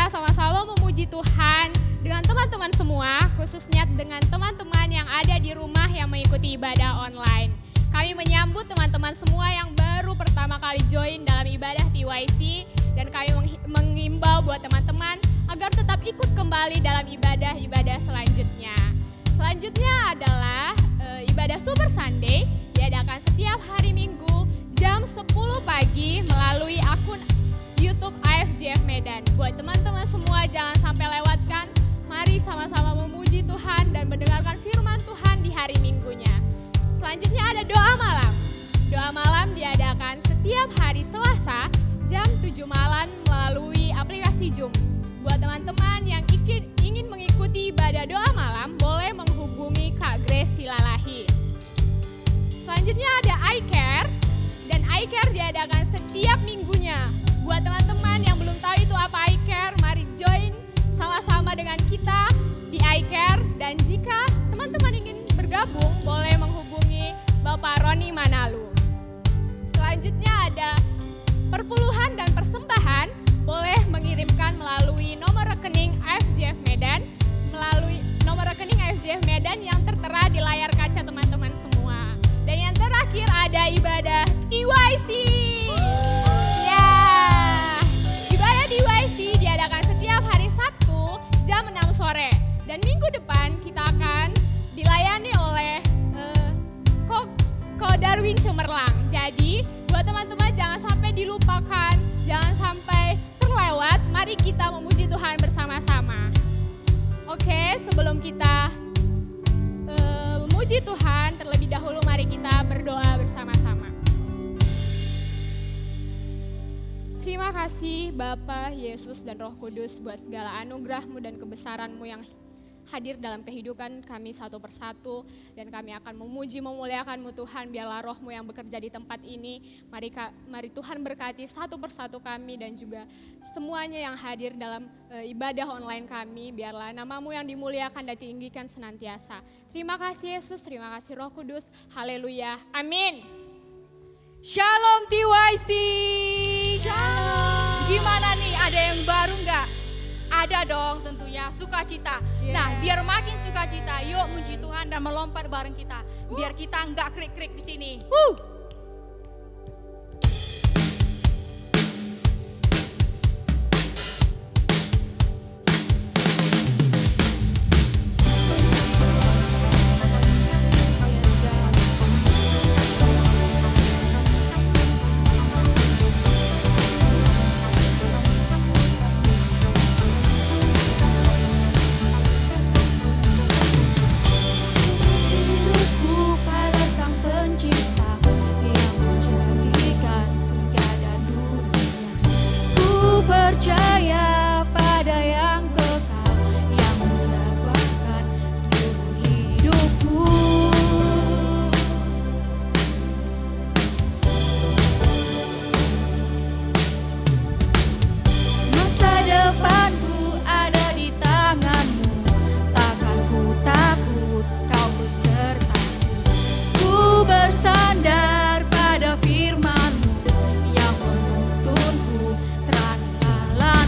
kita sama-sama memuji Tuhan dengan teman-teman semua, khususnya dengan teman-teman yang ada di rumah yang mengikuti ibadah online. Kami menyambut teman-teman semua yang baru pertama kali join dalam ibadah TYC, dan kami mengimbau buat teman-teman agar tetap ikut kembali dalam ibadah-ibadah selanjutnya. Selanjutnya adalah ibadah Super Sunday, diadakan setiap hari Minggu jam 10 pagi melalui akun YouTube AFJF Medan. Buat teman-teman semua jangan sampai lewatkan, mari sama-sama memuji Tuhan dan mendengarkan firman Tuhan di hari Minggunya. Selanjutnya ada doa malam. Doa malam diadakan setiap hari Selasa jam 7 malam melalui aplikasi Zoom. Buat teman-teman yang ingin mengikuti ibadah doa malam, boleh menghubungi Kak Grace Silalahi. Selanjutnya ada iCare, dan iCare diadakan setiap minggunya. Buat teman-teman yang belum tahu itu apa iCare, mari join sama-sama dengan kita di iCare. Dan jika teman-teman ingin bergabung, boleh menghubungi Bapak Roni Manalu. Selanjutnya ada perpuluhan dan persembahan, boleh mengirimkan melalui nomor rekening AFJF Medan, melalui nomor rekening AFJF Medan yang tertera di layar kaca teman-teman semua. Dan yang terakhir ada ibadah TYC. Ya, ibadah TYC diadakan setiap hari Sabtu jam 6 sore. Dan minggu depan kita akan dilayani oleh Ko Darwin Cemerlang. Jadi buat teman-teman jangan sampai dilupakan, jangan sampai terlewat. Mari kita memuji Tuhan bersama-sama. Oke, sebelum kita memuji Tuhan, terlebih dahulu mari kita berdoa bersama-sama. Terima kasih Bapa, Yesus, dan Roh Kudus buat segala anugerah-Mu dan kebesaran-Mu yang hadir dalam kehidupan kami satu persatu, dan kami akan memuji memuliakan-Mu Tuhan. Biarlah Roh-Mu yang bekerja di tempat ini. Mari Tuhan berkati satu persatu kami dan juga semuanya yang hadir dalam ibadah online kami. Biarlah nama-Mu yang dimuliakan dan ditinggikan senantiasa. Terima kasih Yesus, terima kasih Roh Kudus. Haleluya, amin. Shalom TYC. Shalom. Gimana nih, ada yang baru nggak? Ada dong tentunya, sukacita. Yeah. Nah, biar makin sukacita, yuk muji Tuhan dan melompat bareng kita. Biar kita nggak krik-krik di sini. Percaya pada yang kekal yang menjabarkan seluruh hidupku. Masa depanku ada di tangan-Mu, takkan ku takut, Kau besertaku. Ku bersandar pada firman-Mu yang menuntunku terang jalan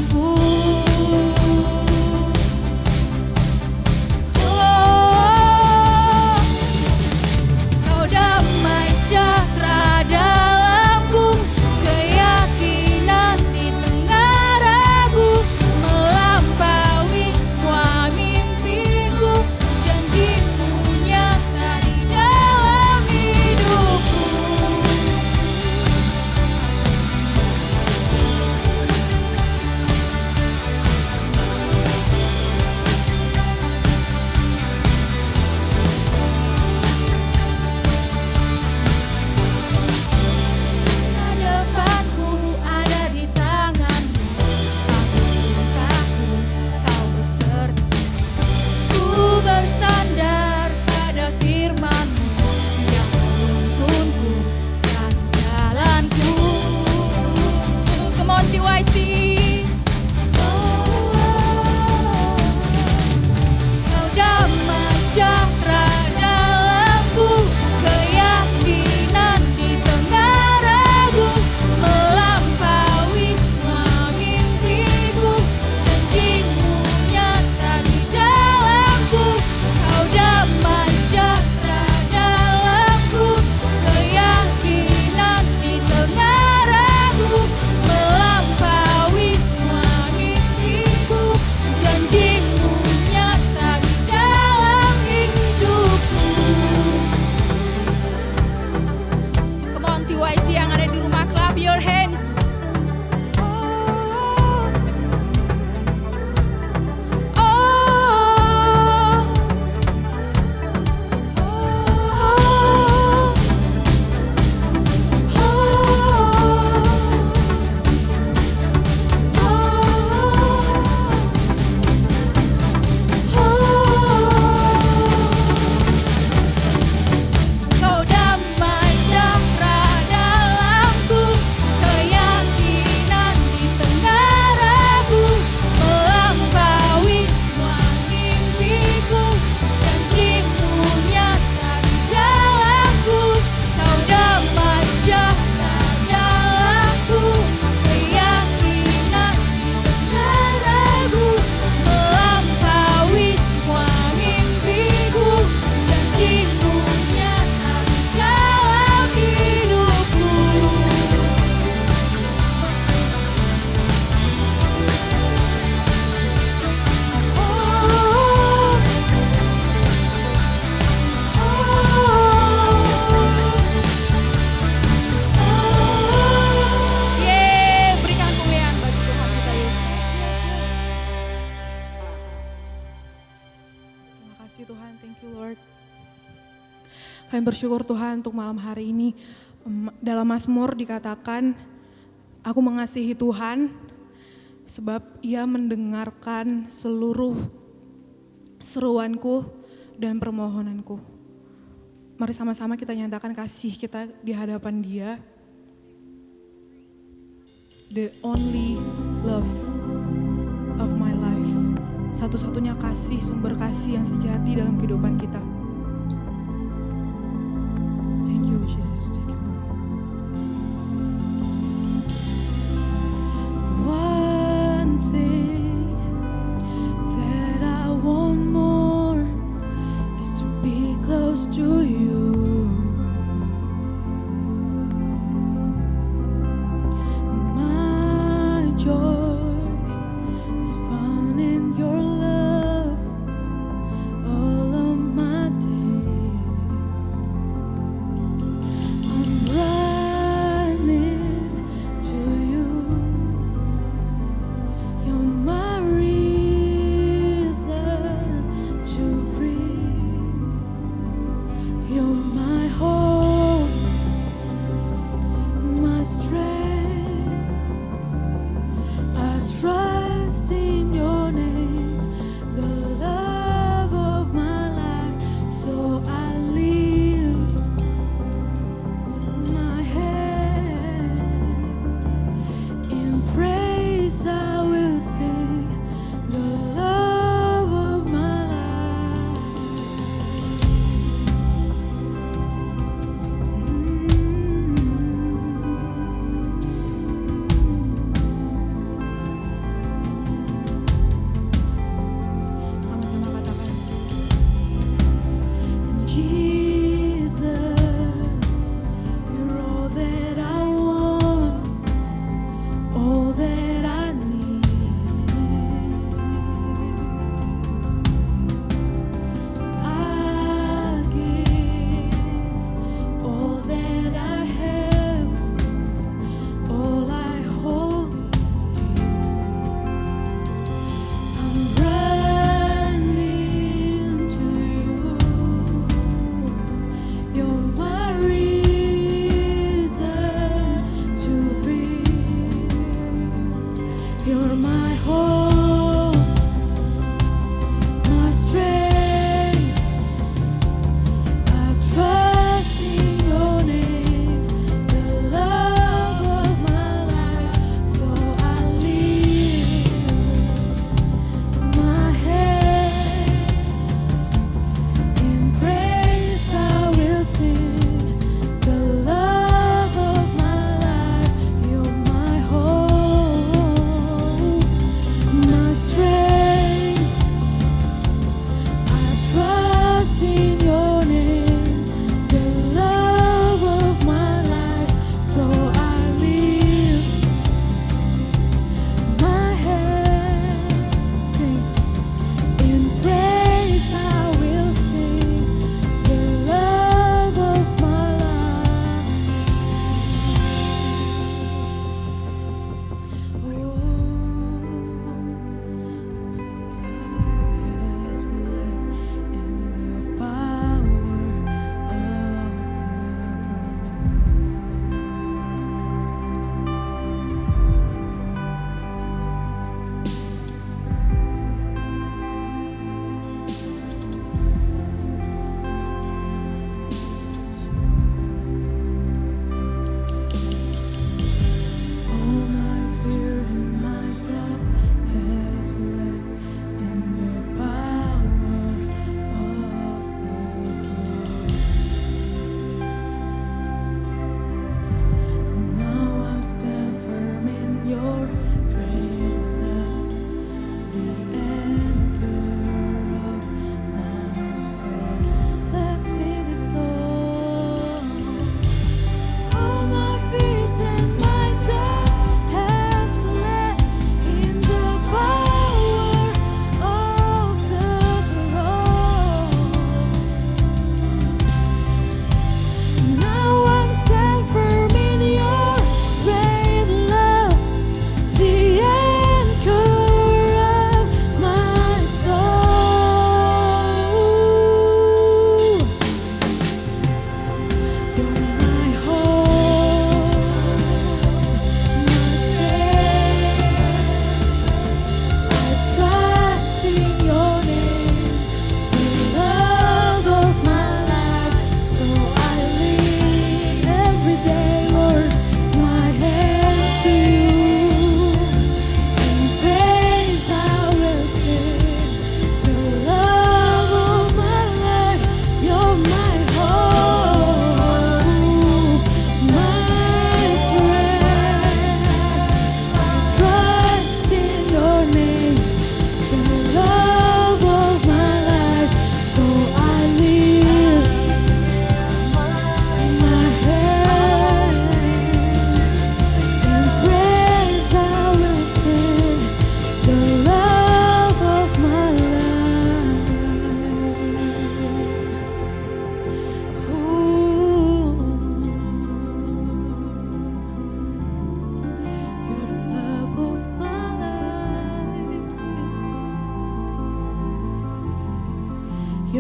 you Lord. Kami bersyukur Tuhan untuk malam hari ini. Dalam Mazmur dikatakan, aku mengasihi Tuhan sebab Ia mendengarkan seluruh seruanku dan permohonanku. Mari sama-sama kita nyatakan kasih kita di hadapan Dia. The only love of my life. Satu-satunya kasih, sumber kasih yang sejati dalam kehidupan kita. Thank you Jesus, thank you Lord. One thing that I want more is to be close to you. My joy is found in your love all of my days. I'm running to you. You're my reason to breathe. You're my hope, my strength. I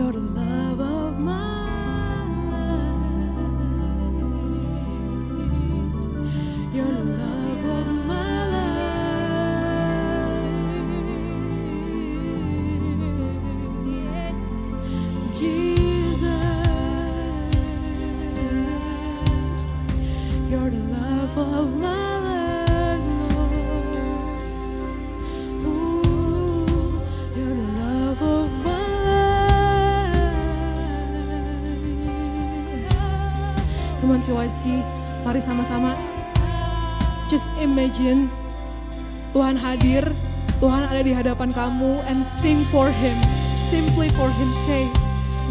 You're the love of my life. You're the love of my life. Jesus, you're the love of my life, Lord. Ooh, you're the love of my life. Come on CYC, mari sama-sama. Just imagine Tuhan hadir, Tuhan ada di hadapan kamu, and sing for Him, simply for Him. Say,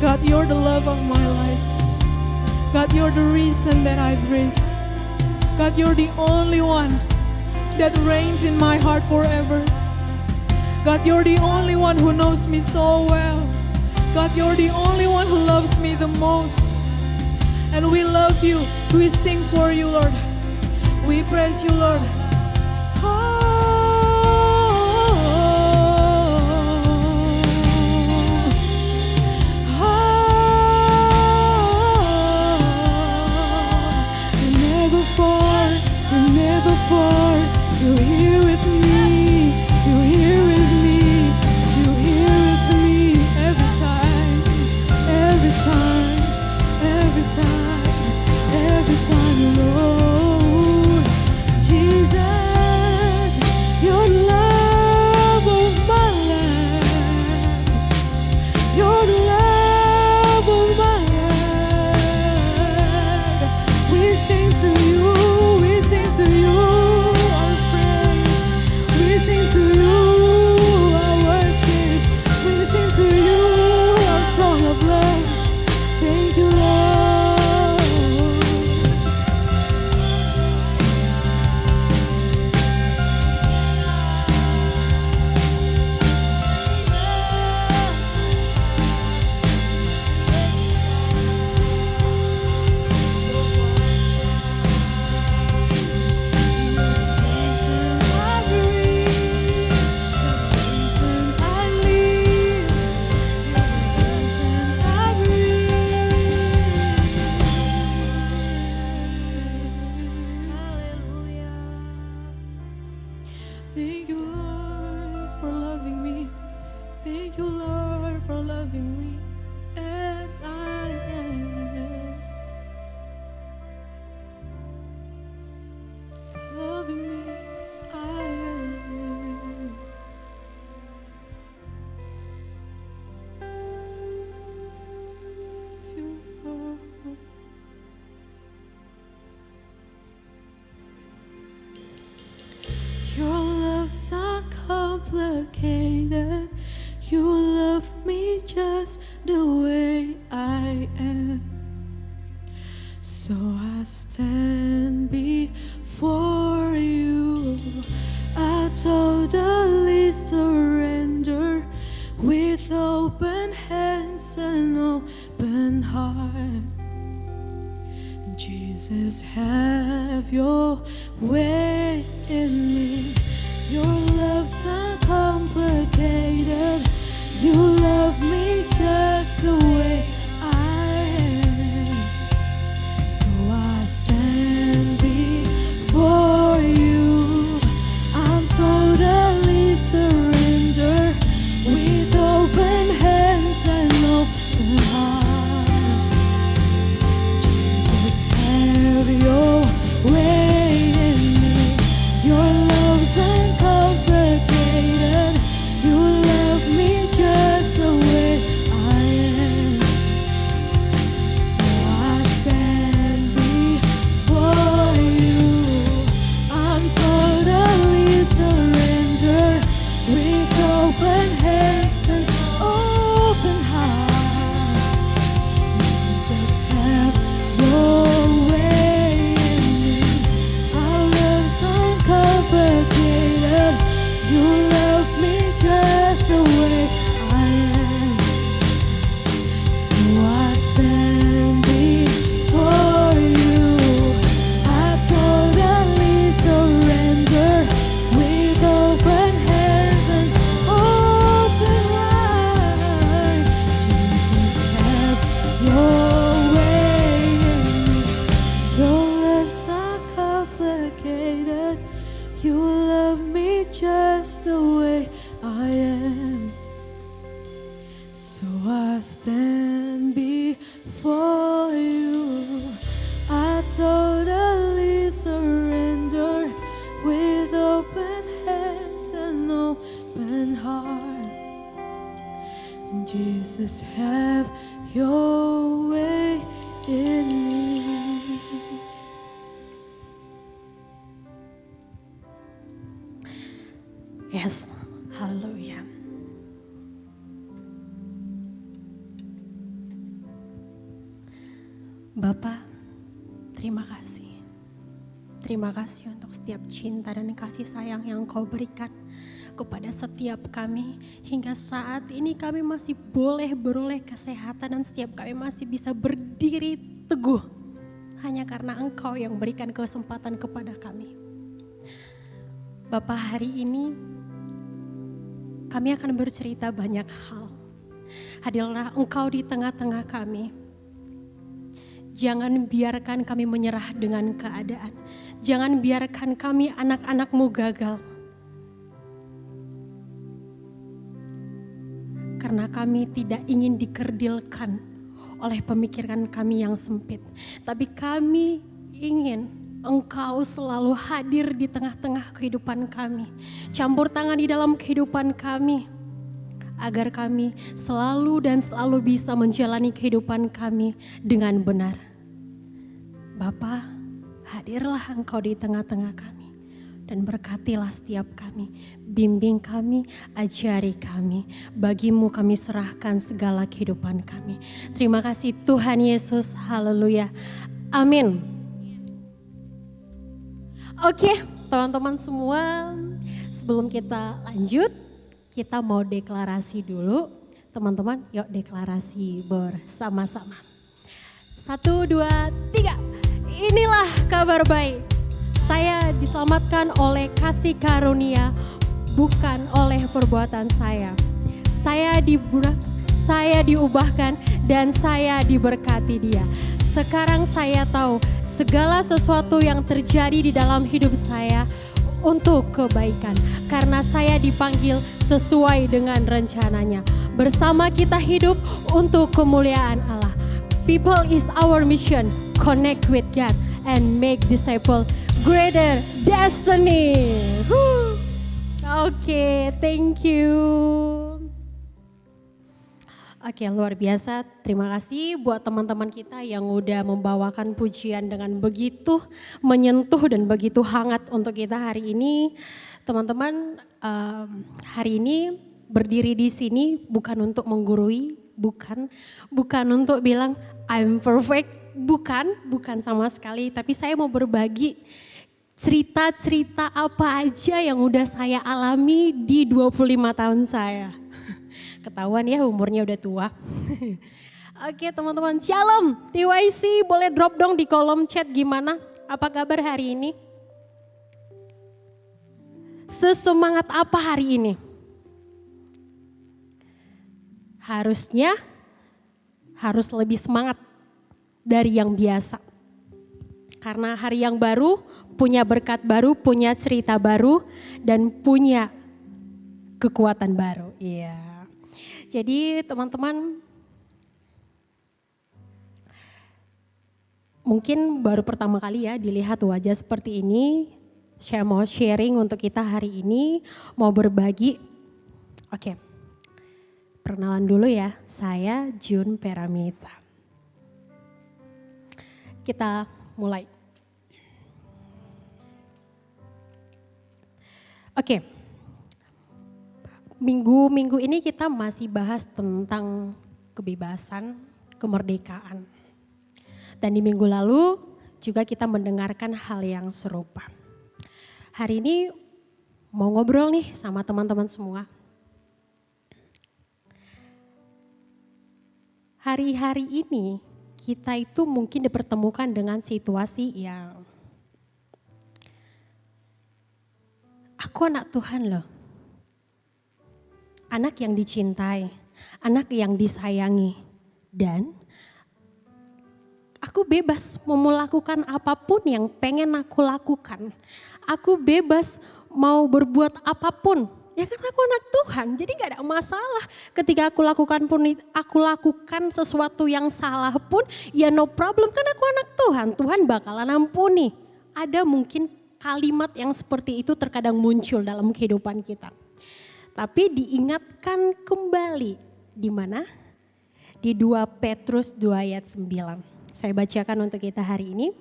God, you're the love of my life. God, you're the reason that I breathe. God, you're the only one that reigns in my heart forever. God, you're the only one who knows me so well. God, you're the only one who loves me the most. And we love you. We sing for you, Lord. We praise you, Lord. Never far, you're here with me, you're here with me, you're here with me every time, every time, every time, every time, Lord. Jesus, your love of my life, your love of my life. We sing to you. To you our praise, we sing to you our worship, we sing to you our song of love. Thank you, Lord. Thank you, Lord, for loving me. Thank you, Lord, for loving me as I am. For loving me as I am. Love you, Lord. Your love's uncomplicated. You love me just the way I am. So I stand before you. I totally surrender with open hands and open heart. Jesus, have your way in me. Your love's uncomplicated. You love me just the way I am. So I stand before you. I'm totally surrendered with open hands and open heart. Jesus, have your way in me. You love me just the way I am. So I stand before you. I totally surrender with open hands and open heart. Jesus, have your way in me. Yes, haleluya. Bapa, terima kasih. Terima kasih untuk setiap cinta dan kasih sayang yang Kau berikan kepada setiap kami. Hingga saat ini kami masih boleh beroleh kesehatan dan setiap kami masih bisa berdiri teguh. Hanya karena Engkau yang berikan kesempatan kepada kami. Bapa, hari ini kami akan bercerita banyak hal. Hadirlah Engkau di tengah-tengah kami. Jangan biarkan kami menyerah dengan keadaan. Jangan biarkan kami anak-anak-Mu gagal. Karena kami tidak ingin dikerdilkan oleh pemikiran kami yang sempit. Tapi kami ingin Engkau selalu hadir di tengah-tengah kehidupan kami. Campur tangan di dalam kehidupan kami. Agar kami selalu dan selalu bisa menjalani kehidupan kami dengan benar. Bapa, hadirlah Engkau di tengah-tengah kami. Dan berkatilah setiap kami. Bimbing kami, ajari kami. Bagi-Mu kami serahkan segala kehidupan kami. Terima kasih Tuhan Yesus. Haleluya. Amin. Oke, teman-teman semua, sebelum kita lanjut, kita mau deklarasi dulu. Teman-teman, yuk deklarasi bersama-sama. 1, 2, 3. Inilah kabar baik. Saya diselamatkan oleh kasih karunia, bukan oleh perbuatan saya. Saya diubahkan dan saya diberkati Dia. Sekarang saya tahu segala sesuatu yang terjadi di dalam hidup saya untuk kebaikan. Karena saya dipanggil sesuai dengan rencananya. Bersama kita hidup untuk kemuliaan Allah. People is our mission. Connect with God and make disciple greater destiny. Oke, thank you. Oke, luar biasa. Terima kasih buat teman-teman kita yang udah membawakan pujian dengan begitu menyentuh dan begitu hangat untuk kita hari ini. Teman-teman, hari ini berdiri di sini bukan untuk menggurui, bukan untuk bilang I'm perfect, bukan sama sekali. Tapi saya mau berbagi cerita-cerita apa aja yang udah saya alami di 25 tahun saya. Ketahuan ya umurnya udah tua. Oke teman-teman, shalom TYC, boleh drop dong di kolom chat gimana? Apa kabar hari ini? Sesemangat apa hari ini? Harusnya harus lebih semangat dari yang biasa. Karena hari yang baru, punya berkat baru, punya cerita baru, dan punya kekuatan baru. Iya. Jadi teman-teman, mungkin baru pertama kali ya dilihat wajah seperti ini. Saya mau sharing untuk kita hari ini, mau berbagi. Oke, perkenalan dulu ya, saya Jun Peramita. Kita mulai. Oke. Minggu ini kita masih bahas tentang kebebasan, kemerdekaan. Dan di minggu lalu juga kita mendengarkan hal yang serupa. Hari ini mau ngobrol nih sama teman-teman semua. Hari-hari ini kita itu mungkin dipertemukan dengan situasi yang aku anak Tuhan loh. Anak yang dicintai, anak yang disayangi, dan Aku bebas mau melakukan apapun yang pengen aku lakukan. Aku bebas mau berbuat apapun. Ya kan aku anak Tuhan, jadi gak ada masalah. Ketika aku lakukan sesuatu yang salah pun, ya no problem, kan aku anak Tuhan. Tuhan bakalan ampuni. Ada mungkin kalimat yang seperti itu terkadang muncul dalam kehidupan kita. Tapi diingatkan kembali, di mana? Di 2 Petrus 2 ayat 9. Saya bacakan untuk kita hari ini.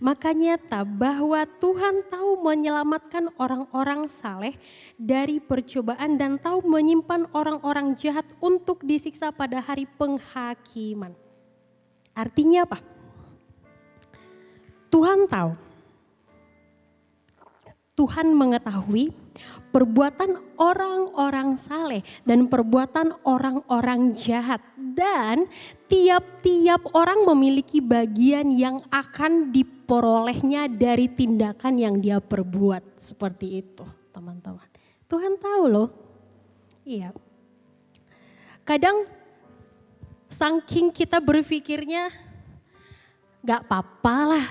Maka nyata bahwa Tuhan tahu menyelamatkan orang-orang saleh dari percobaan dan tahu menyimpan orang-orang jahat untuk disiksa pada hari penghakiman. Artinya apa? Tuhan tahu. Tuhan mengetahui perbuatan orang-orang saleh dan perbuatan orang-orang jahat. Dan tiap-tiap orang memiliki bagian yang akan diperolehnya dari tindakan yang dia perbuat. Seperti itu teman-teman. Tuhan tahu loh. Iya. Kadang saking kita berpikirnya gak apa-apa lah.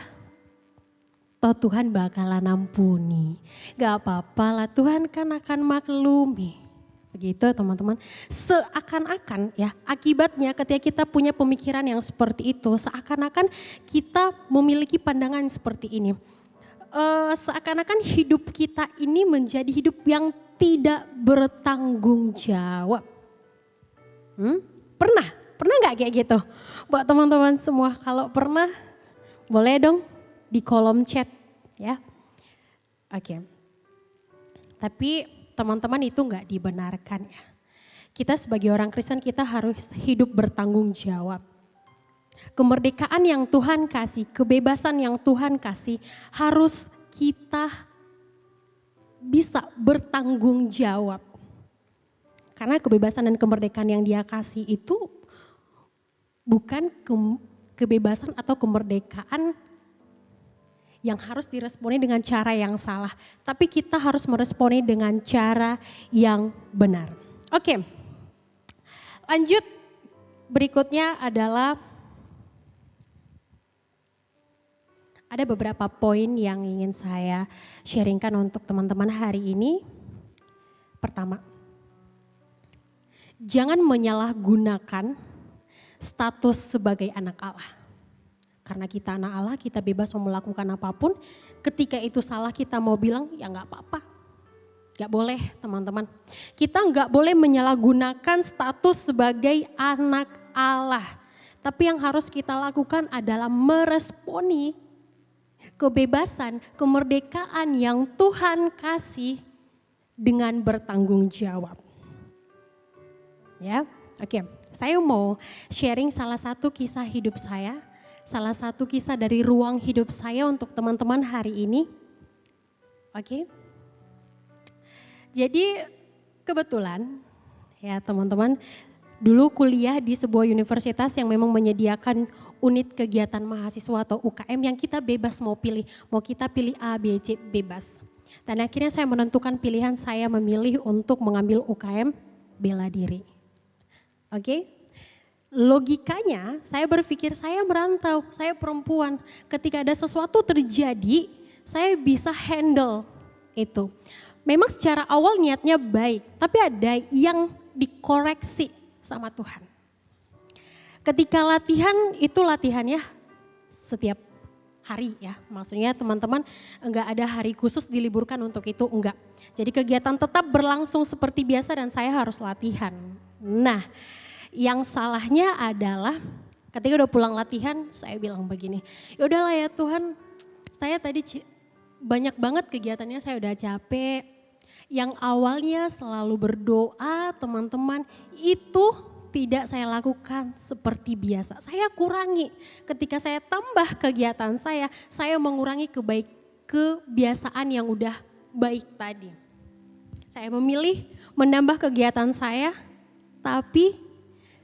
Toh Tuhan bakalan ampuni. Gak apa-apa lah, Tuhan kan akan maklumi. Begitu teman-teman. Seakan-akan ya akibatnya ketika kita punya pemikiran yang seperti itu. Seakan-akan kita memiliki pandangan seperti ini. Seakan-akan hidup kita ini menjadi hidup yang tidak bertanggung jawab. Pernah gak kayak gitu? Buat teman-teman semua kalau pernah boleh dong di kolom chat ya. Oke. Tapi teman-teman itu enggak dibenarkan ya. Kita sebagai orang Kristen kita harus hidup bertanggung jawab. Kemerdekaan yang Tuhan kasih, kebebasan yang Tuhan kasih harus kita bisa bertanggung jawab. Karena kebebasan dan kemerdekaan yang Dia kasih itu bukan kebebasan atau kemerdekaan yang harus diresponi dengan cara yang salah. Tapi kita harus meresponi dengan cara yang benar. Oke, lanjut berikutnya adalah ada beberapa poin yang ingin saya sharingkan untuk teman-teman hari ini. Pertama, jangan menyalahgunakan status sebagai anak Allah. Karena kita anak Allah, kita bebas mau melakukan apapun. Ketika itu salah kita mau bilang, ya gak apa-apa. Gak boleh teman-teman. Kita gak boleh menyalahgunakan status sebagai anak Allah. Tapi yang harus kita lakukan adalah meresponi kebebasan, kemerdekaan yang Tuhan kasih dengan bertanggung jawab. Ya, oke. Saya mau sharing salah satu kisah hidup saya. Salah satu kisah dari ruang hidup saya untuk teman-teman hari ini. Oke. Jadi kebetulan ya teman-teman, dulu kuliah di sebuah universitas yang memang menyediakan unit kegiatan mahasiswa atau UKM yang kita bebas mau pilih. Mau kita pilih A, B, C, bebas. Dan akhirnya saya menentukan pilihan, saya memilih untuk mengambil UKM bela diri. Oke. Logikanya saya berpikir saya merantau, saya perempuan. Ketika ada sesuatu terjadi, saya bisa handle itu. Memang secara awal niatnya baik, tapi ada yang dikoreksi sama Tuhan. Ketika latihan, itu latihannya setiap hari ya. Maksudnya teman-teman enggak ada hari khusus diliburkan untuk itu, enggak. Jadi kegiatan tetap berlangsung seperti biasa dan saya harus latihan. Nah, yang salahnya adalah ketika udah pulang latihan saya bilang begini, ya udahlah ya Tuhan, saya tadi banyak banget kegiatannya, saya udah capek. Yang awalnya selalu berdoa teman-teman itu tidak saya lakukan seperti biasa. Saya kurangi, ketika saya tambah kegiatan saya mengurangi kebiasaan yang udah baik tadi. Saya memilih menambah kegiatan saya, tapi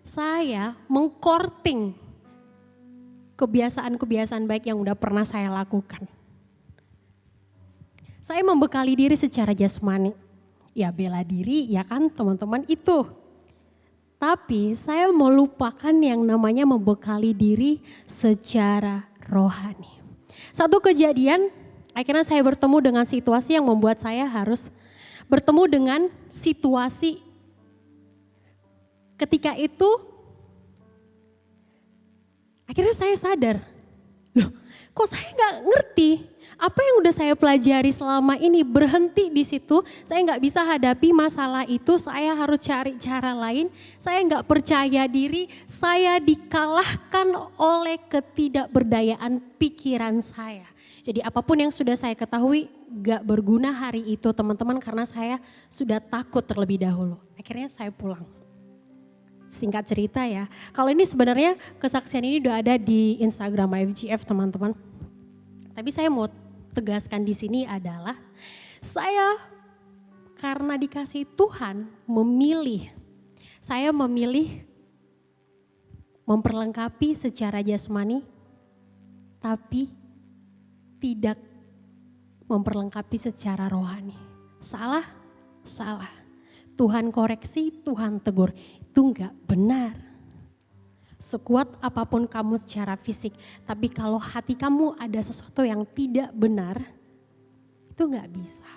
saya mengkorting kebiasaan-kebiasaan baik yang udah pernah saya lakukan. Saya membekali diri secara jasmani. Ya bela diri ya kan teman-teman itu. Tapi saya melupakan yang namanya membekali diri secara rohani. Satu kejadian, akhirnya saya bertemu dengan situasi yang membuat saya harus bertemu dengan situasi. Ketika itu, akhirnya saya sadar, loh kok saya nggak ngerti apa yang udah saya pelajari selama ini, berhenti di situ. Saya nggak bisa hadapi masalah itu, saya harus cari cara lain. Saya nggak percaya diri, saya dikalahkan oleh ketidakberdayaan pikiran saya. Jadi apapun yang sudah saya ketahui gak berguna hari itu teman-teman, karena saya sudah takut terlebih dahulu. Akhirnya saya pulang. Singkat cerita ya, kalau ini sebenarnya kesaksian ini udah ada di Instagram IFGF teman-teman. Tapi saya mau tegaskan di sini adalah saya karena dikasih Tuhan saya memilih memperlengkapi secara jasmani, tapi tidak memperlengkapi secara rohani. Salah. Tuhan koreksi, Tuhan tegur. Itu enggak benar. Sekuat apapun kamu secara fisik, tapi kalau hati kamu ada sesuatu yang tidak benar, itu enggak bisa.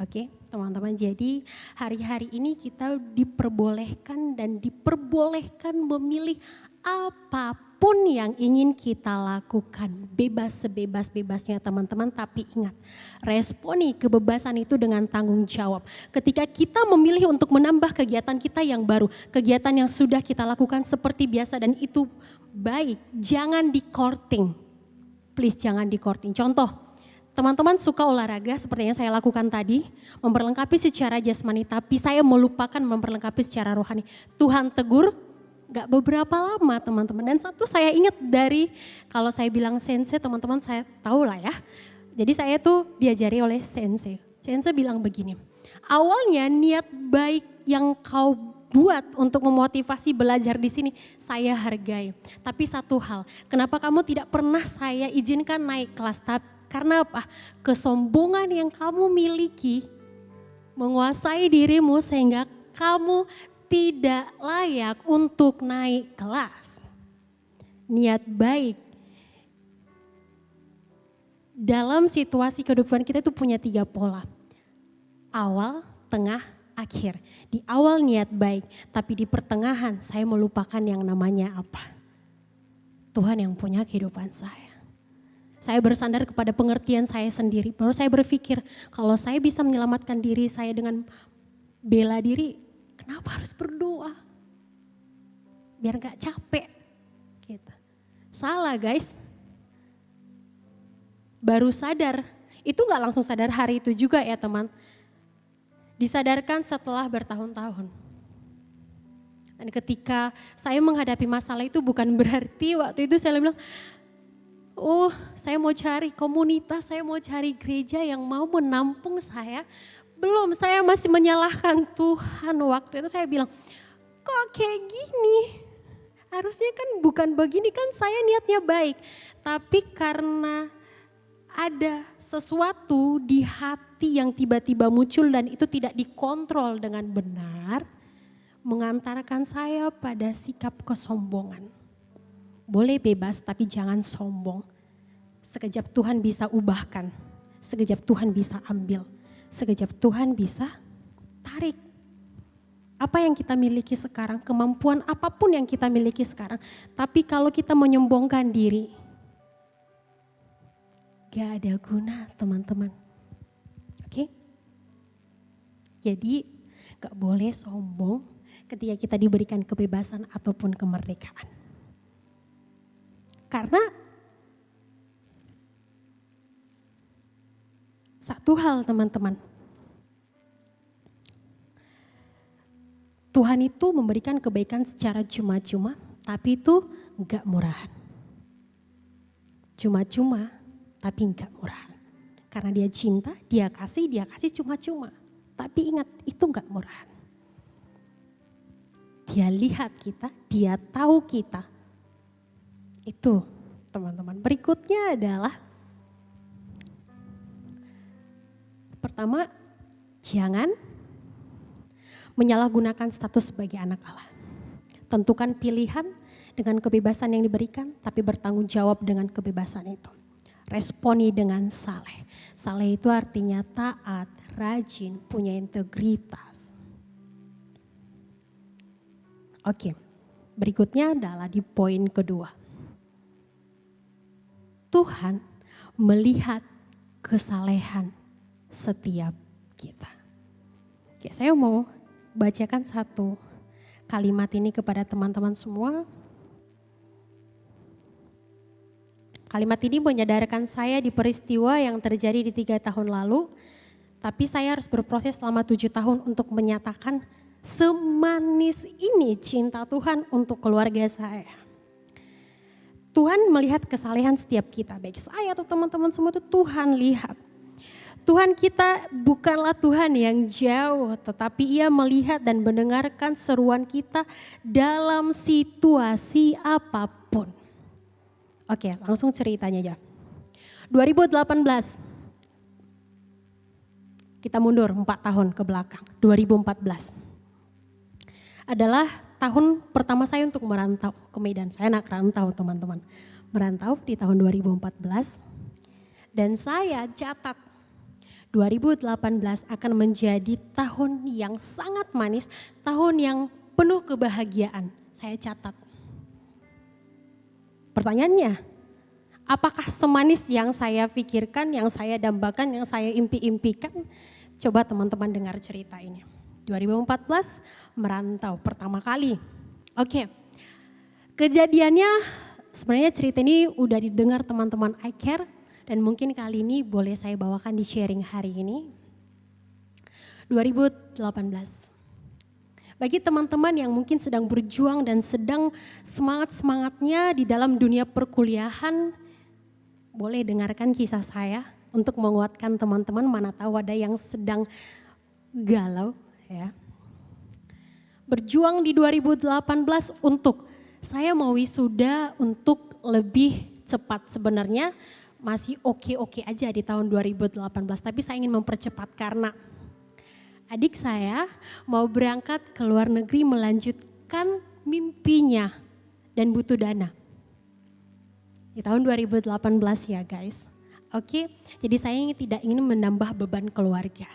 Oke, teman-teman, jadi hari-hari ini kita diperbolehkan memilih apapun yang ingin kita lakukan. Bebas sebebas-bebasnya teman-teman, tapi ingat, responi kebebasan itu dengan tanggung jawab. Ketika kita memilih untuk menambah kegiatan kita yang baru, kegiatan yang sudah kita lakukan seperti biasa dan itu baik, jangan di-courting. Please jangan di-courting. Contoh, teman-teman suka olahraga seperti yang saya lakukan tadi, memperlengkapi secara jasmani, tapi saya melupakan memperlengkapi secara rohani. Tuhan tegur, gak beberapa lama teman-teman. Dan satu saya ingat dari, kalau saya bilang sensei teman-teman saya tahu lah ya. Jadi saya tuh diajari oleh sensei. Sensei bilang begini, awalnya niat baik yang kau buat untuk memotivasi belajar di sini saya hargai. Tapi satu hal, kenapa kamu tidak pernah saya izinkan naik kelas? Karena apa? Kesombongan yang kamu miliki menguasai dirimu sehingga kamu tidak layak untuk naik kelas. Niat baik dalam situasi kehidupan kita itu punya 3 pola. Awal, tengah, akhir. Di awal niat baik, tapi di pertengahan saya melupakan yang namanya apa? Tuhan yang punya kehidupan saya. Saya bersandar kepada pengertian saya sendiri. Baru saya berpikir, kalau saya bisa menyelamatkan diri saya dengan bela diri, kenapa harus berdoa? Biar gak capek. Gitu. Salah guys. Baru sadar, itu gak langsung sadar hari itu juga ya teman. Disadarkan setelah bertahun-tahun. Dan ketika saya menghadapi masalah itu bukan berarti waktu itu saya bilang, oh saya mau cari komunitas, saya mau cari gereja yang mau menampung saya. Belum, saya masih menyalahkan Tuhan. Waktu itu saya bilang, kok kayak gini? Harusnya kan bukan begini, kan saya niatnya baik. Tapi karena ada sesuatu di hati yang tiba-tiba muncul dan itu tidak dikontrol dengan benar, mengantarkan saya pada sikap kesombongan. Boleh bebas tapi jangan sombong. Sekejap Tuhan bisa ubahkan, sekejap Tuhan bisa ambil, sekejap Tuhan bisa tarik. Apa yang kita miliki sekarang, kemampuan apapun yang kita miliki sekarang, tapi kalau kita menyombongkan diri, gak ada guna teman-teman. Oke? Jadi gak boleh sombong ketika kita diberikan kebebasan ataupun kemerdekaan. Karena satu hal teman-teman, Tuhan itu memberikan kebaikan secara cuma-cuma, tapi itu enggak murahan. Cuma-cuma, tapi enggak murahan. Karena dia cinta, dia kasih cuma-cuma. Tapi ingat, itu enggak murahan. Dia lihat kita, dia tahu kita. Itu teman-teman. Berikutnya adalah pertama, jangan menyalahgunakan status sebagai anak Allah. Tentukan pilihan dengan kebebasan yang diberikan, tapi bertanggung jawab dengan kebebasan itu. Responi dengan saleh. Saleh itu artinya taat, rajin, punya integritas. Oke, berikutnya adalah di poin kedua. Tuhan melihat kesalehan setiap kita. Oke, saya mau bacakan satu kalimat ini kepada teman-teman semua. Kalimat ini menyadarkan saya di peristiwa yang terjadi di 3 tahun lalu, tapi saya harus berproses selama 7 tahun untuk menyatakan semanis ini cinta Tuhan untuk keluarga saya. Tuhan melihat kesalehan setiap kita, baik saya atau teman-teman semua itu Tuhan lihat. Tuhan kita bukanlah Tuhan yang jauh, tetapi Ia melihat dan mendengarkan seruan kita dalam situasi apapun. Oke, langsung ceritanya aja. 2018, kita mundur 4 tahun ke belakang, 2014. Adalah tahun pertama saya untuk merantau ke Medan. Saya anak rantau teman-teman. Merantau di tahun 2014. Dan saya catat 2018 akan menjadi tahun yang sangat manis, tahun yang penuh kebahagiaan. Saya catat. Pertanyaannya, apakah semanis yang saya pikirkan, yang saya dambakan, yang saya impi-impikan? Coba teman-teman dengar cerita ini. 2014 merantau pertama kali. Oke, kejadiannya sebenarnya cerita ini udah didengar teman-teman I Care dan mungkin kali ini boleh saya bawakan di sharing hari ini. 2018. Bagi teman-teman yang mungkin sedang berjuang dan sedang semangat-semangatnya di dalam dunia perkuliahan, boleh dengarkan kisah saya untuk menguatkan teman-teman, mana tahu ada yang sedang galau. Ya. Berjuang di 2018 untuk saya mau wisuda untuk lebih cepat, sebenarnya masih oke-oke aja di tahun 2018, tapi saya ingin mempercepat karena adik saya mau berangkat ke luar negeri melanjutkan mimpinya dan butuh dana. Di tahun 2018 ya guys. Oke, jadi saya tidak ingin menambah beban keluarga.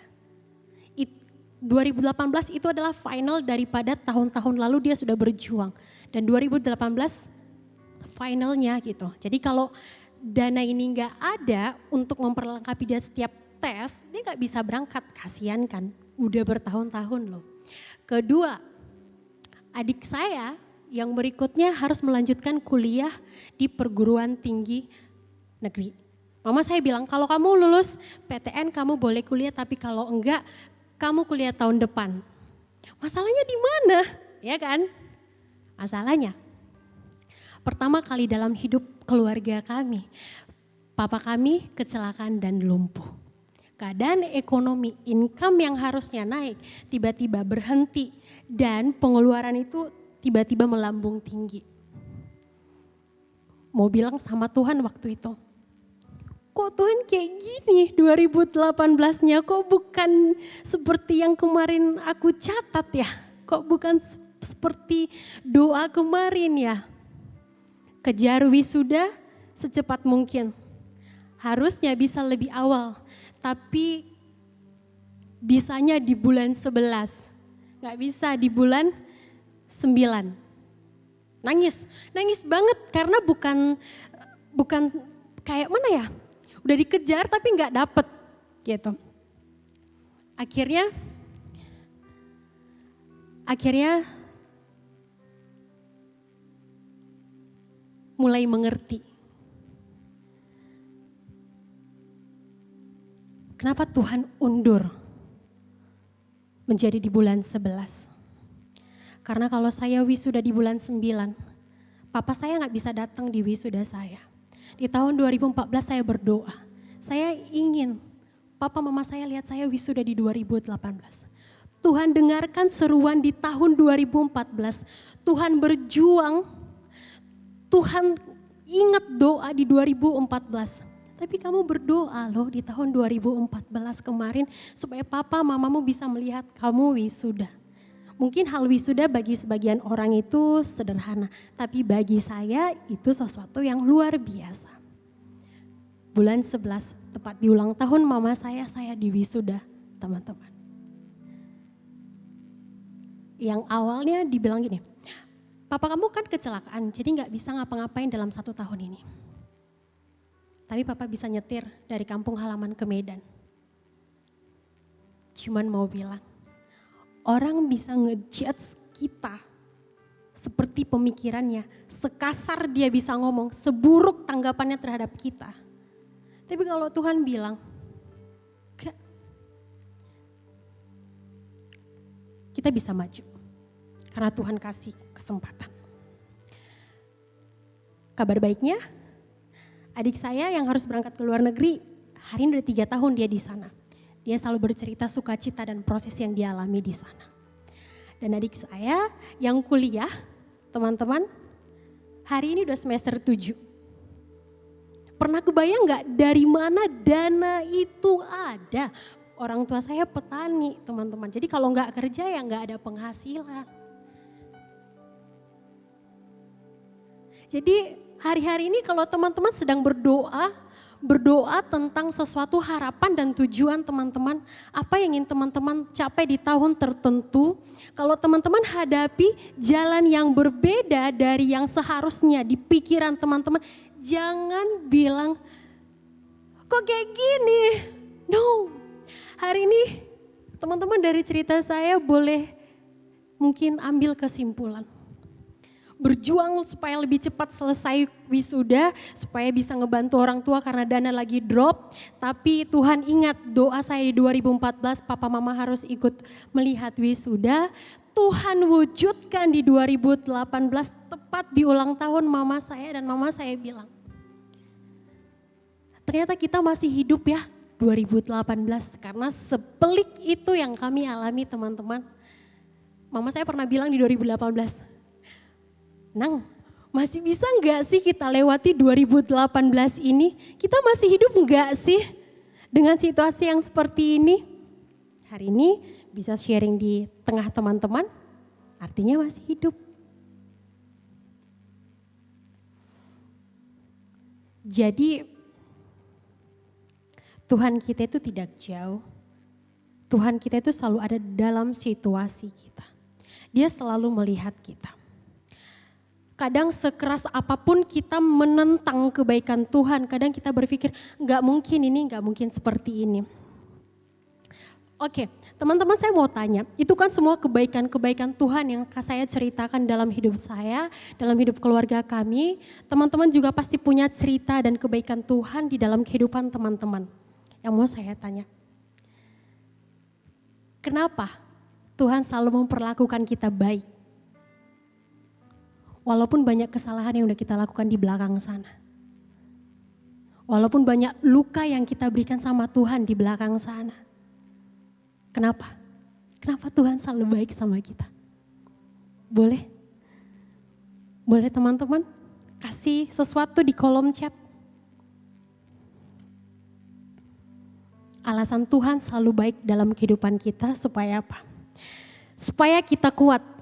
2018 itu adalah final daripada tahun-tahun lalu dia sudah berjuang. Dan 2018 finalnya gitu. Jadi kalau dana ini nggak ada untuk memperlengkapi dia setiap tes, dia nggak bisa berangkat. Kasihan kan, udah bertahun-tahun loh. Kedua, adik saya yang berikutnya harus melanjutkan kuliah di perguruan tinggi negeri. Mama saya bilang kalau kamu lulus PTN kamu boleh kuliah, tapi kalau enggak kamu kuliah tahun depan. Masalahnya di mana? Ya kan? Masalahnya pertama kali dalam hidup keluarga kami, papa kami kecelakaan dan lumpuh. Keadaan ekonomi, income yang harusnya naik tiba-tiba berhenti dan pengeluaran itu tiba-tiba melambung tinggi. Mau bilang sama Tuhan waktu itu, kok Tuhan kayak gini 2018-nya, kok bukan seperti yang kemarin aku catat ya, kok bukan seperti doa kemarin ya. Kejar wisuda secepat mungkin, harusnya bisa lebih awal, tapi bisanya di bulan 11, gak bisa di bulan 9. Nangis banget karena bukan kayak mana ya, udah dikejar tapi nggak dapet gitu. Akhirnya mulai mengerti. Kenapa Tuhan undur menjadi di bulan 11? Karena kalau saya wisuda di bulan 9, papa saya nggak bisa datang di wisuda saya. Di tahun 2014 saya berdoa, saya ingin papa mama saya lihat saya wisuda di 2018. Tuhan dengarkan seruan di tahun 2014, Tuhan berjuang, Tuhan ingat doa di 2014. Tapi kamu berdoa loh di tahun 2014 kemarin supaya papa mamamu bisa melihat kamu wisuda. Mungkin hal wisuda bagi sebagian orang itu sederhana, tapi bagi saya itu sesuatu yang luar biasa. Bulan 11, tepat di ulang tahun mama saya diwisuda, teman-teman. Yang awalnya dibilang gini, papa kamu kan kecelakaan, jadi gak bisa ngapa-ngapain dalam 1 tahun ini. Tapi papa bisa nyetir dari kampung halaman ke Medan. Cuman mau bilang, orang bisa ngejudge kita seperti pemikirannya, sekasar dia bisa ngomong, seburuk tanggapannya terhadap kita. Tapi kalau Tuhan bilang, enggak, kita bisa maju karena Tuhan kasih kesempatan. Kabar baiknya, adik saya yang harus berangkat ke luar negeri, hari ini udah 3 tahun dia di sana. Dia selalu bercerita sukacita dan proses yang dia alami di sana. Dan adik saya yang kuliah, teman-teman, hari ini udah semester 7. Pernah kebayang gak dari mana dana itu ada? Orang tua saya petani, teman-teman. Jadi kalau gak kerja ya gak ada penghasilan. Jadi hari-hari ini kalau teman-teman sedang berdoa tentang sesuatu harapan dan tujuan teman-teman, apa yang ingin teman-teman capai di tahun tertentu, kalau teman-teman hadapi jalan yang berbeda dari yang seharusnya di pikiran teman-teman, jangan bilang, kok kayak gini? No, hari ini teman-teman dari cerita saya boleh mungkin ambil kesimpulan. Berjuang supaya lebih cepat selesai wisuda, supaya bisa ngebantu orang tua karena dana lagi drop. Tapi Tuhan ingat doa saya di 2014, papa mama harus ikut melihat wisuda. Tuhan wujudkan di 2018, tepat di ulang tahun mama saya, dan mama saya bilang, ternyata kita masih hidup ya 2018, karena sepelik itu yang kami alami teman-teman. Mama saya pernah bilang di 2018, Nang, masih bisa nggak sih kita lewati 2018 ini? Kita masih hidup nggak sih dengan situasi yang seperti ini? Hari ini bisa sharing di tengah teman-teman, artinya masih hidup. Jadi Tuhan kita itu tidak jauh. Tuhan kita itu selalu ada dalam situasi kita. Dia selalu melihat kita. Kadang sekeras apapun kita menentang kebaikan Tuhan, kadang kita berpikir nggak mungkin seperti ini. Oke, teman-teman saya mau tanya, itu kan semua kebaikan-kebaikan Tuhan yang saya ceritakan dalam hidup saya, dalam hidup keluarga kami. Teman-teman juga pasti punya cerita dan kebaikan Tuhan di dalam kehidupan teman-teman. Yang mau saya tanya, kenapa Tuhan selalu memperlakukan kita baik? Walaupun banyak kesalahan yang udah kita lakukan di belakang sana. Walaupun banyak luka yang kita berikan sama Tuhan di belakang sana. Kenapa? Kenapa Tuhan selalu baik sama kita? Boleh? Boleh teman-teman? Kasih sesuatu di kolom chat. Alasan Tuhan selalu baik dalam kehidupan kita supaya apa? Supaya kita kuat.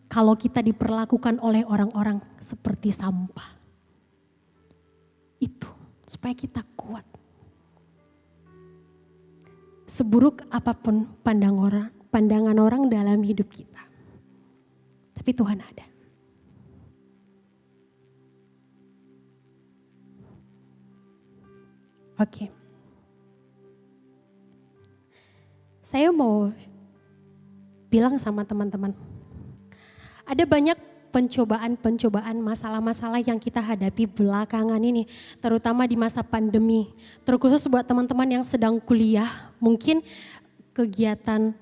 Kalau kita diperlakukan oleh orang-orang seperti sampah. Itu supaya kita kuat. Seburuk apapun pandangan orang dalam hidup kita. Tapi Tuhan ada. Oke. Saya mau bilang sama teman-teman. Ada banyak pencobaan-pencobaan, masalah-masalah yang kita hadapi belakangan ini, terutama di masa pandemi. Terkhusus buat teman-teman yang sedang kuliah, mungkin kegiatan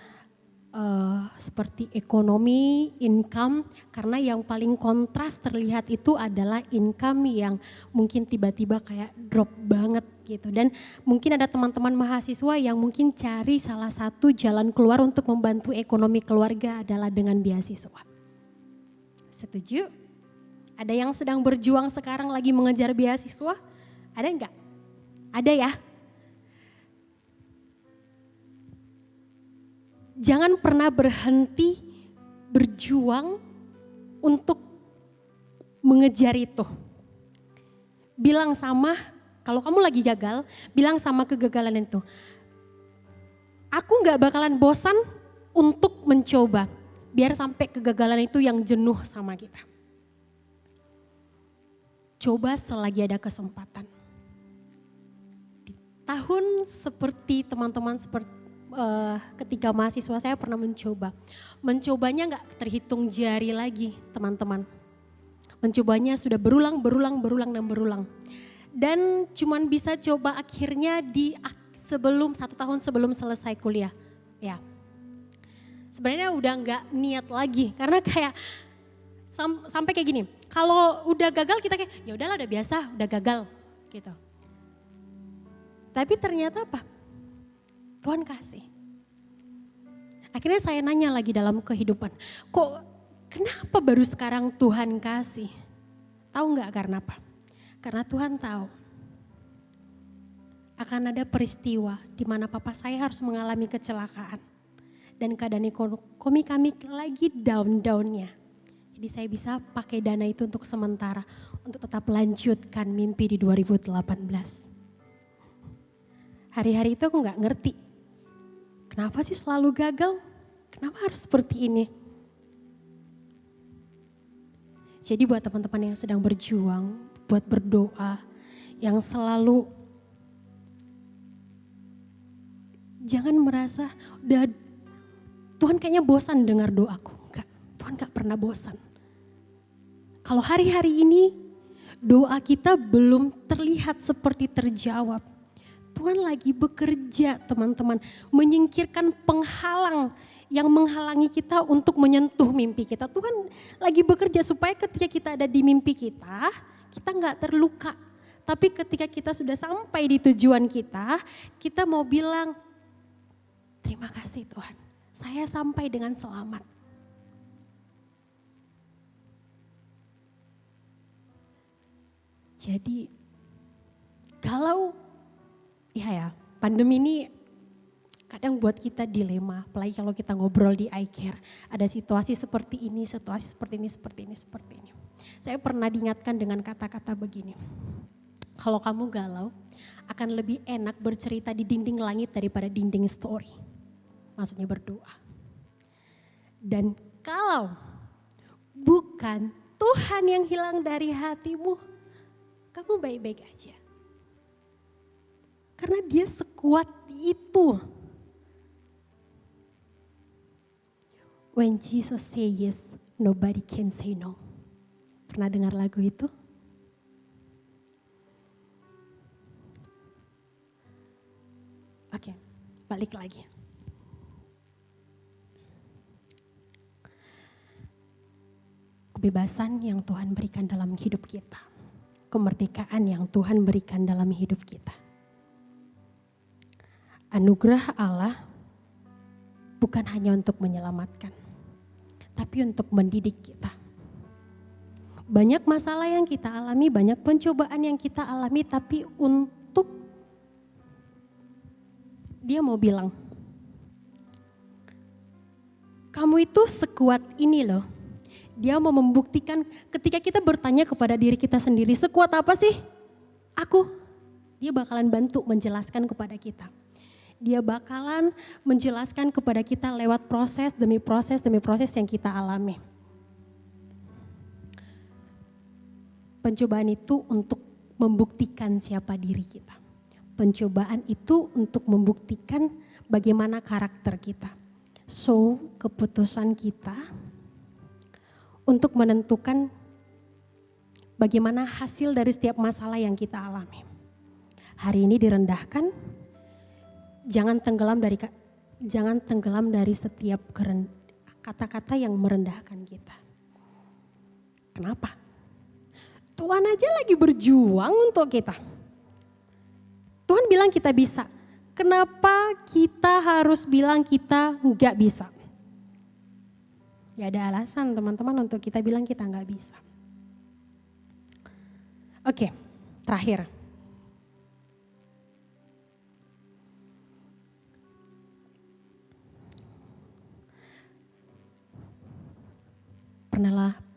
seperti ekonomi, income, karena yang paling kontras terlihat itu adalah income yang mungkin tiba-tiba kayak drop banget gitu. Dan mungkin ada teman-teman mahasiswa yang mungkin cari salah satu jalan keluar untuk membantu ekonomi keluarga adalah dengan beasiswa. Setuju? Ada yang sedang berjuang sekarang lagi mengejar beasiswa? Ada enggak? Ada ya? jangan pernah berhenti berjuang untuk mengejar itu. Bilang sama, kalau kamu lagi gagal, bilang sama kegagalan itu, aku gak bakalan bosan untuk mencoba. Biar sampai kegagalan itu yang jenuh sama kita. Coba selagi ada kesempatan. Di tahun seperti teman-teman ketika mahasiswa saya pernah mencoba. Mencobanya gak terhitung jari lagi teman-teman. Mencobanya sudah berulang. Dan cuman bisa coba akhirnya di sebelum 1 tahun sebelum selesai kuliah. Ya. Sebenarnya udah gak niat lagi karena kayak sampai kayak gini. Kalau udah gagal kita kayak ya udahlah udah biasa, udah gagal gitu. Tapi ternyata apa? Tuhan kasih. Akhirnya saya nanya lagi dalam kehidupan, kok kenapa baru sekarang Tuhan kasih? Tahu gak karena apa? Karena Tuhan tahu akan ada peristiwa di mana papa saya harus mengalami kecelakaan. Dan keadaan ekonomi kami lagi down-downnya. Jadi saya bisa pakai dana itu untuk sementara, untuk tetap lanjutkan mimpi di 2018. Hari-hari itu aku gak ngerti, kenapa sih selalu gagal? Kenapa harus seperti ini? Jadi buat teman-teman yang sedang berjuang, buat berdoa, yang selalu jangan merasa udah Tuhan kayaknya bosan dengar doaku. Enggak, Tuhan gak pernah bosan. Kalau hari-hari ini doa kita belum terlihat seperti terjawab. Tuhan lagi bekerja teman-teman, menyingkirkan penghalang yang menghalangi kita untuk menyentuh mimpi kita. Tuhan lagi bekerja supaya ketika kita ada di mimpi kita gak terluka. Tapi ketika kita sudah sampai di tujuan kita mau bilang, terima kasih Tuhan, saya sampai dengan selamat. Jadi kalau pandemi ini kadang buat kita dilema, apalagi kalau kita ngobrol di iCare. Ada situasi seperti ini, situasi seperti ini. Saya pernah diingatkan dengan kata-kata begini. Kalau kamu galau, akan lebih enak bercerita di dinding langit daripada dinding story. Maksudnya berdoa. Dan kalau bukan Tuhan yang hilang dari hatimu, kamu baik-baik aja. Karena dia sekuat itu. When Jesus say yes, nobody can say no. Pernah dengar lagu itu? Oke, balik lagi. Kebebasan yang Tuhan berikan dalam hidup kita. Kemerdekaan yang Tuhan berikan dalam hidup kita. Anugerah Allah bukan hanya untuk menyelamatkan, tapi untuk mendidik kita. Banyak masalah yang kita alami, banyak pencobaan yang kita alami, tapi untuk dia mau bilang, kamu itu sekuat ini loh. Dia mau membuktikan ketika kita bertanya kepada diri kita sendiri, sekuat apa sih aku? Dia bakalan bantu menjelaskan kepada kita. Dia bakalan menjelaskan kepada kita lewat proses demi proses yang kita alami. Pencobaan itu untuk membuktikan siapa diri kita. Pencobaan itu untuk membuktikan bagaimana karakter kita. So, keputusan kita untuk menentukan bagaimana hasil dari setiap masalah yang kita alami. Hari ini direndahkan, jangan tenggelam dari setiap kata-kata yang merendahkan kita. Kenapa? Tuhan aja lagi berjuang untuk kita. Tuhan bilang kita bisa. Kenapa kita harus bilang kita nggak bisa? Gak ada alasan teman-teman untuk kita bilang kita nggak bisa. Oke, terakhir.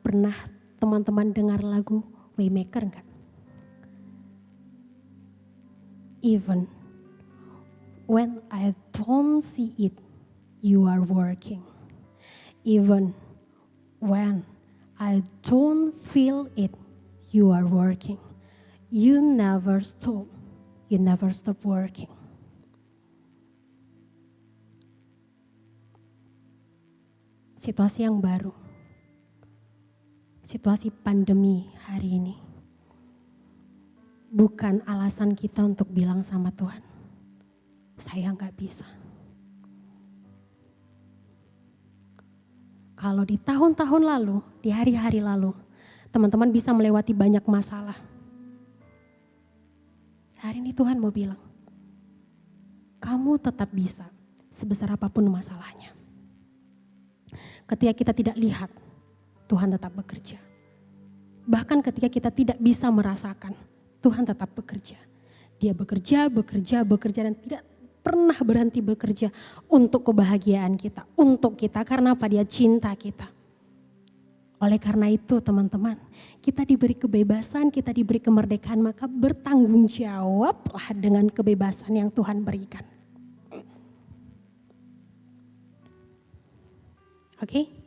Pernah teman-teman dengar lagu Waymaker enggak? Even when I don't see it, you are working. Even when I don't feel it, you are working. You never stop. You never stop working. Situasi yang baru. Situasi pandemi hari ini. Bukan alasan kita untuk bilang sama Tuhan, saya nggak bisa. Kalau di tahun-tahun lalu, di hari-hari lalu, teman-teman bisa melewati banyak masalah. Hari ini Tuhan mau bilang, kamu tetap bisa sebesar apapun masalahnya. Ketika kita tidak lihat, Tuhan tetap bekerja. Bahkan ketika kita tidak bisa merasakan, Tuhan tetap bekerja. Dia bekerja dan tidak pernah berhenti bekerja untuk kebahagiaan kita, untuk kita. Karena apa? Dia cinta kita. Oleh karena itu teman-teman, kita diberi kebebasan, kita diberi kemerdekaan, maka bertanggung jawablah dengan kebebasan yang Tuhan berikan. Oke?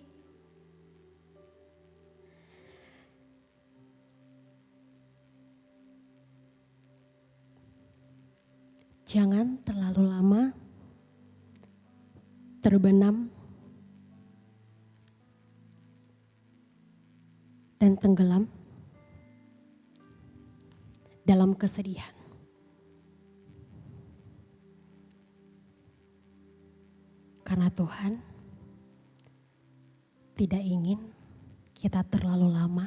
Jangan terlalu lama terbenam dan tenggelam dalam kesedihan. Karena Tuhan tidak ingin kita terlalu lama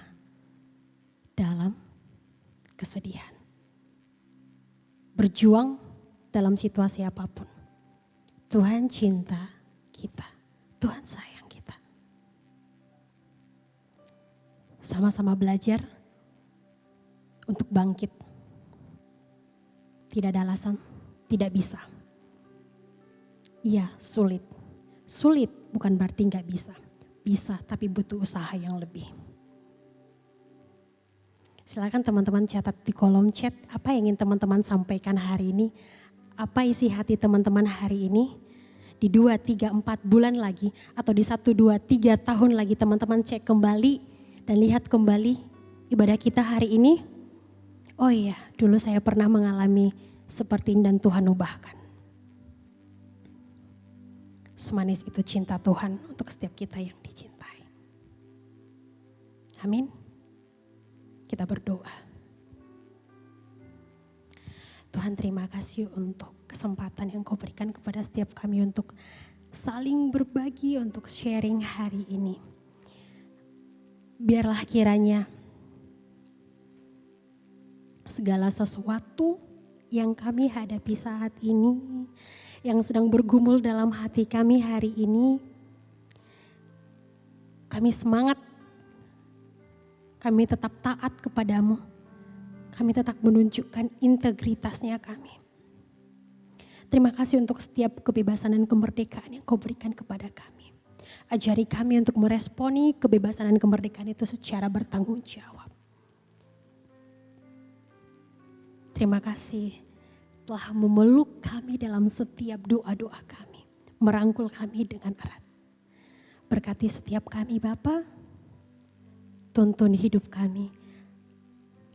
dalam kesedihan. Berjuang dalam situasi apapun. Tuhan cinta kita. Tuhan sayang kita. Sama-sama belajar untuk bangkit. Tidak ada alasan, tidak bisa. Iya, sulit. Sulit bukan berarti nggak bisa. Bisa, tapi butuh usaha yang lebih. Silakan teman-teman catat di kolom chat apa yang ingin teman-teman sampaikan hari ini. Apa isi hati teman-teman hari ini? Di 2, 3, 4 bulan lagi atau di 1, 2, 3 tahun lagi teman-teman cek kembali dan lihat kembali ibadah kita hari ini. Oh iya, dulu saya pernah mengalami seperti ini dan Tuhan ubahkan. Semanis itu cinta Tuhan untuk setiap kita yang dicintai. Amin. Kita berdoa. Tuhan terima kasih untuk kesempatan yang Kau berikan kepada setiap kami untuk saling berbagi, untuk sharing hari ini. Biarlah kiranya segala sesuatu yang kami hadapi saat ini, yang sedang bergumul dalam hati kami hari ini, kami semangat, kami tetap taat kepadamu. Kami tetap menunjukkan integritasnya kami. Terima kasih untuk setiap kebebasan dan kemerdekaan yang Kau berikan kepada kami. Ajari kami untuk meresponi kebebasan dan kemerdekaan itu secara bertanggung jawab. Terima kasih telah memeluk kami dalam setiap doa-doa kami. Merangkul kami dengan erat. Berkati setiap kami Bapa. Tuntun hidup kami.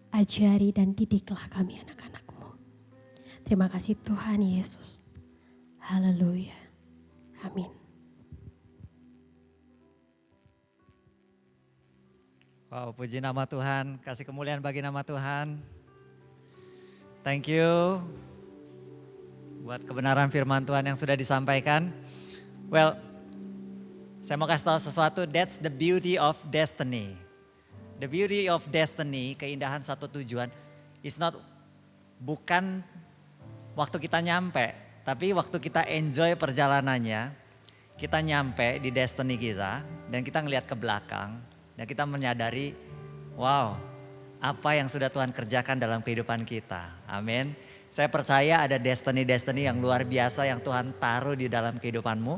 Ajari dan didiklah kami anak-anak-Mu. Terima kasih Tuhan Yesus. Haleluya. Amin. Wow, puji nama Tuhan, kasih kemuliaan bagi nama Tuhan. Thank you buat kebenaran firman Tuhan yang sudah disampaikan. Well, saya mau kasih tahu sesuatu, that's the beauty of destiny. The beauty of destiny, keindahan satu tujuan, bukan waktu kita nyampe, tapi waktu kita enjoy perjalanannya, kita nyampe di destiny kita, dan kita ngelihat ke belakang, dan kita menyadari, wow, apa yang sudah Tuhan kerjakan dalam kehidupan kita. Amin. Saya percaya ada destiny yang luar biasa yang Tuhan taruh di dalam kehidupanmu.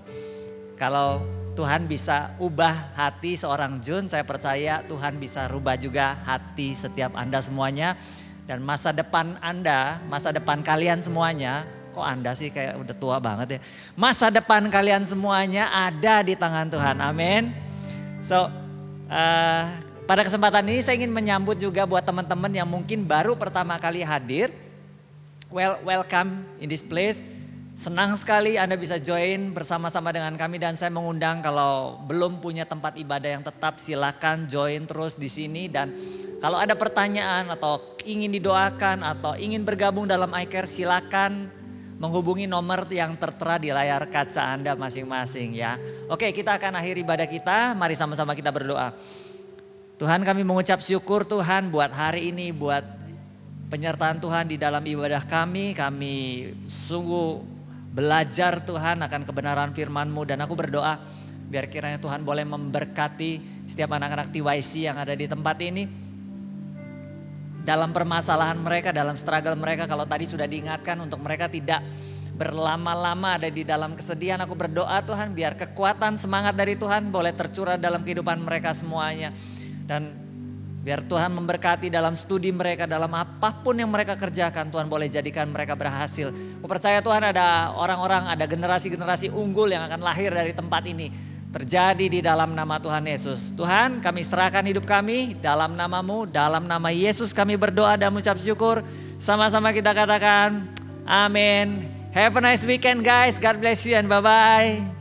Kalau Tuhan bisa ubah hati seorang Jun, saya percaya Tuhan bisa rubah juga hati setiap Anda semuanya. Dan masa depan Anda, masa depan kalian semuanya, kok Anda sih kayak udah tua banget ya. Masa depan kalian semuanya ada di tangan Tuhan, amin. So, pada kesempatan ini saya ingin menyambut juga buat teman-teman yang mungkin baru pertama kali hadir. Welcome in this place. Senang sekali Anda bisa join bersama-sama dengan kami dan saya mengundang kalau belum punya tempat ibadah yang tetap silakan join terus di sini dan kalau ada pertanyaan atau ingin didoakan atau ingin bergabung dalam iCare silakan menghubungi nomor yang tertera di layar kaca Anda masing-masing ya. Oke, kita akan akhiri ibadah kita, mari sama-sama kita berdoa. Tuhan, kami mengucap syukur Tuhan buat hari ini, buat penyertaan Tuhan di dalam ibadah kami sungguh belajar Tuhan akan kebenaran firman-Mu dan aku berdoa biar kiranya Tuhan boleh memberkati setiap anak-anak TYC yang ada di tempat ini. Dalam permasalahan mereka, dalam struggle mereka, kalau tadi sudah diingatkan untuk mereka tidak berlama-lama ada di dalam kesedihan. Aku berdoa Tuhan biar kekuatan semangat dari Tuhan boleh tercurah dalam kehidupan mereka semuanya. Dan biar Tuhan memberkati dalam studi mereka, dalam apapun yang mereka kerjakan, Tuhan boleh jadikan mereka berhasil. Aku percaya Tuhan ada orang-orang, ada generasi-generasi unggul yang akan lahir dari tempat ini. Terjadi di dalam nama Tuhan Yesus. Tuhan, kami serahkan hidup kami dalam nama-Mu, dalam nama Yesus kami berdoa dan mengucap syukur. Sama-sama kita katakan, amin. Have a nice weekend guys, God bless you and bye-bye.